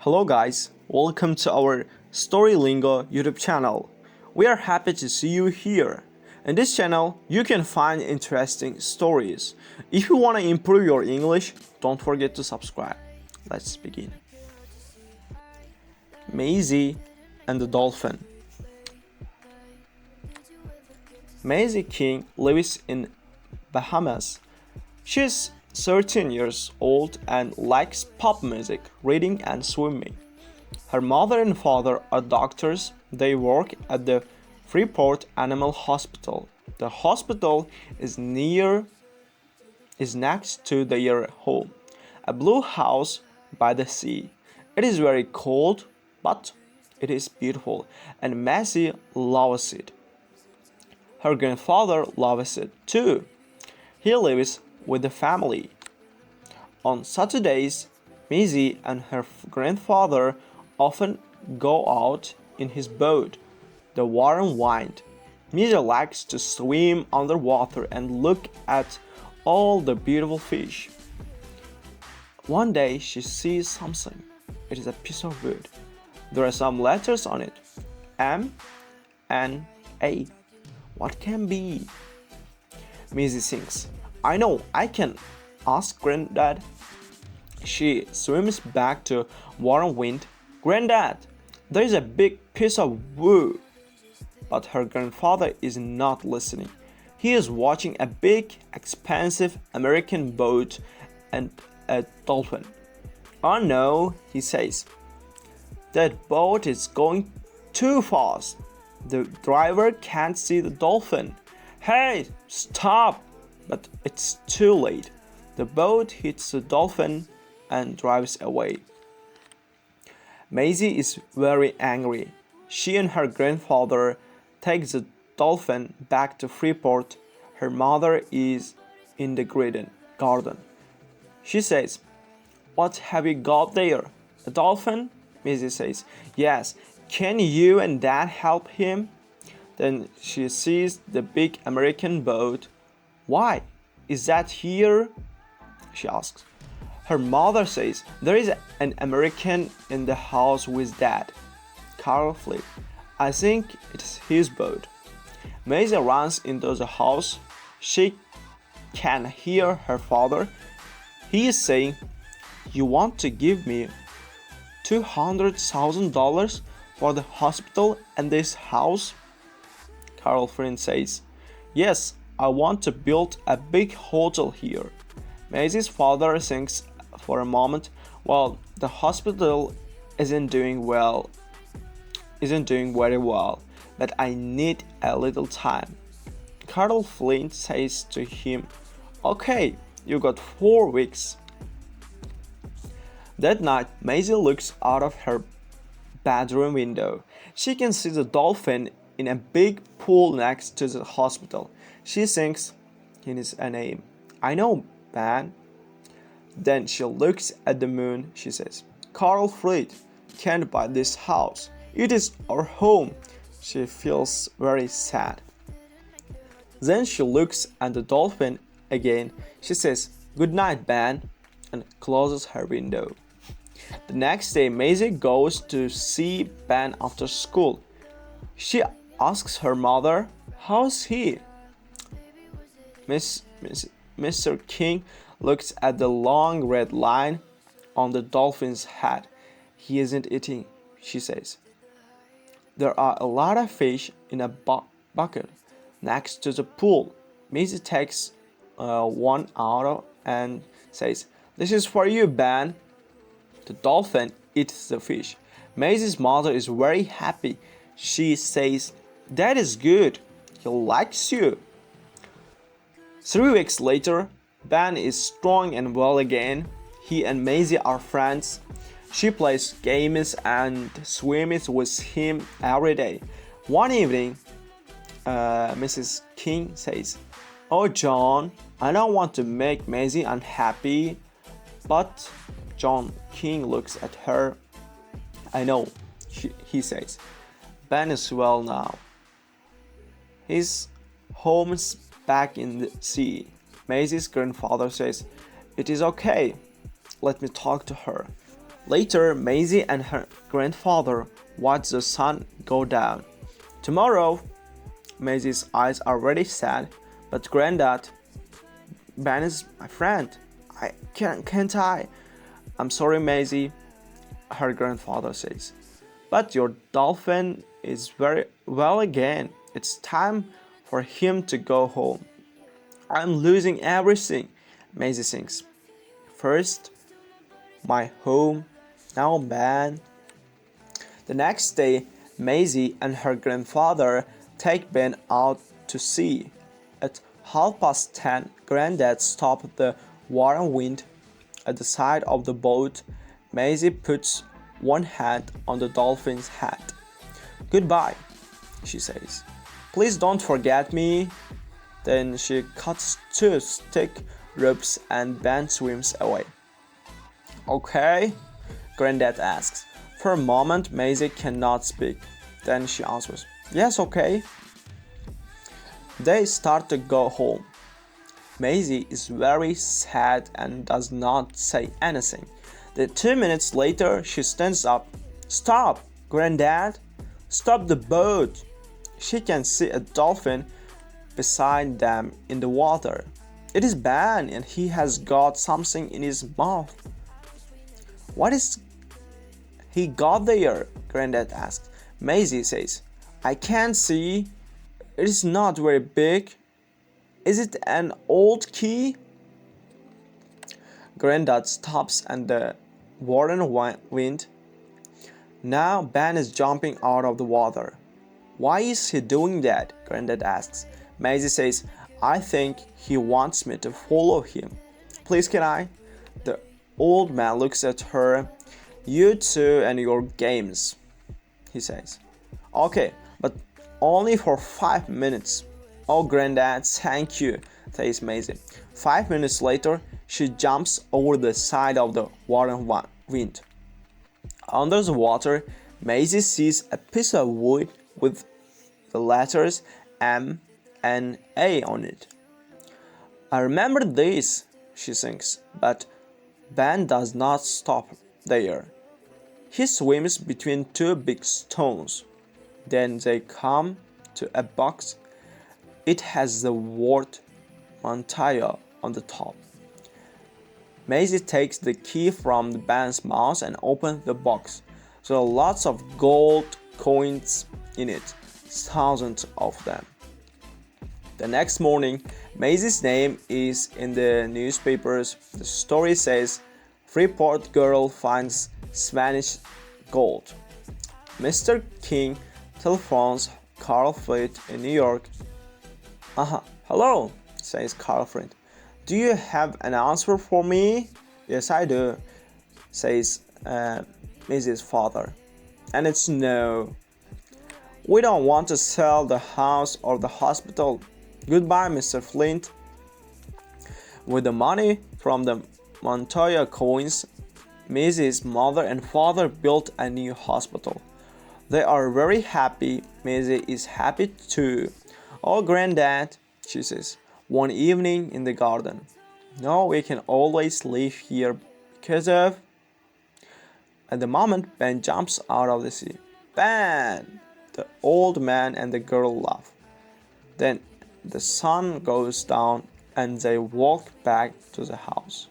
Hello guys, welcome to our Story Lingo YouTube channel. We are happy to see you here. In this channel, you can find interesting stories. If you want to improve your English, don't forget to subscribe. Let's begin. Maisie and the Dolphin. Maisie King lives in Bahamas. She's 13 years old and likes pop music, reading, and swimming. Her mother and father are doctors. They work at the Freeport Animal Hospital. The hospital is next to their home, a blue house by the sea. It is very cold, but it is beautiful, and Maisie loves it. Her grandfather loves it too. He lives with the family. On Saturdays, Maisie and her grandfather often go out in his boat, the Warren Wind. Maisie likes to swim underwater and look at all the beautiful fish. One day she sees something. It is a piece of wood. There are some letters on it. M and A. What can be? Maisie thinks, I know, I can ask Grandad. She swims back to Warren Wind. Grandad, there is a big piece of wood. But her grandfather is not listening. He is watching a big, expensive American boat and a dolphin. Oh no, he says. That boat is going too fast. The driver can't see the dolphin. Hey, stop! But it's too late. The boat hits the dolphin and drives away. Maisie is very angry. She and her grandfather take the dolphin back to Freeport. Her mother is in the garden. She says, What have you got there? A dolphin? Maisie says, Yes. Can you and Dad help him? Then she sees the big American boat. Why? Is that here? She asks. Her mother says, There is an American in the house with Dad. Carl flipped. I think it's his boat. Maisie runs into the house. She can hear her father. He is saying, You want to give me $200,000 for the hospital and this house? Carl Flynn says, Yes, I want to build a big hotel here. Maisie's father thinks for a moment, Well, the hospital isn't doing very well, but I need a little time. Carl Flynn says to him, Okay, you got 4 weeks. That night, Maisie looks out of her bedroom window. She can see the dolphin in a big pool next to the hospital. She thinks it is a name. I know, Ben. Then she looks at the moon. She says, Carl Fried can't buy this house. It is our home. She feels very sad. Then she looks at the dolphin again. She says, Good night, Ben, and closes her window. The next day, Maisie goes to see Ben after school. She asks her mother, How's he? Mr. King looks at the long red line on the dolphin's head. He isn't eating, she says. There are a lot of fish in a bucket next to the pool. Maisie takes one out and says, This is for you, Ben. The dolphin eats the fish. Maisie's mother is very happy. She says, That is good. He likes you. 3 weeks later, Ben is strong and well again. He and Maisie are friends. She plays games and swims with him every day. One evening, Mrs. King says, Oh, John, I don't want to make Maisie unhappy. But John King looks at her. I know, he says. Ben is well now. His home's back in the sea. Maisie's grandfather says, It is okay. Let me talk to her. Later, Maisie and her grandfather watch the sun go down. Tomorrow, Maisie's eyes are very sad, but Grandad, Ben is my friend. Can't I? I'm sorry, Maisie, her grandfather says. But your dolphin is very well again. It's time for him to go home. I'm losing everything, Maisie sings. First, my home, now Ben. The next day, Maisie and her grandfather take Ben out to sea. At 10:30, Grandad stopped the whirlwind at the side of the boat. Maisie puts one hand on the dolphin's head. Goodbye, she says. Please don't forget me. Then she cuts two stick ropes and Ben swims away. Okay? Grandad asks. For a moment, Maisie cannot speak. Then she answers, Yes, okay. They start to go home. Maisie is very sad and does not say anything. Then 2 minutes later, she stands up. Stop, Grandad! Stop the boat! She can see a dolphin beside them in the water. It is Ben and he has got something in his mouth. What is he got there? Grandad asked. Maisie says, I can't see. It is not very big. Is it an old key? Grandad stops and the whirlwind. Now Ben is jumping out of the water. Why is he doing that? Grandad asks. Maisie says, I think he wants me to follow him. Please, can I? The old man looks at her. You two and your games, he says. Okay, but only for 5 minutes. Oh, Grandad, thank you, says Maisie. 5 minutes later, she jumps over the side of the whirlwind. Under the water, Maisie sees a piece of wood with the letters M and A on it. I remember this, she thinks, but Ben does not stop there. He swims between two big stones. Then they come to a box. It has the word Montoya on the top. Maisie takes the key from Ben's mouth and opens the box. There are lots of gold coins in it, thousands of them. The next morning, Maisie's name is in the newspapers. The story says, Freeport girl finds Spanish gold. Mr. King telephones Carl Flint in New York. Hello, says Carl Flint. Do you have an answer for me? Yes, I do, says Maisie's father. And it's no. We don't want to sell the house or the hospital. Goodbye, Mr. Flint. With the money from the Montoya coins, Maisie's mother and father built a new hospital. They are very happy. Maisie is happy too. Oh, Grandad, she says, one evening in the garden. No, we can always live here because of... At the moment, Ben jumps out of the sea. Ben! The old man and the girl laugh. Then the sun goes down and they walk back to the house.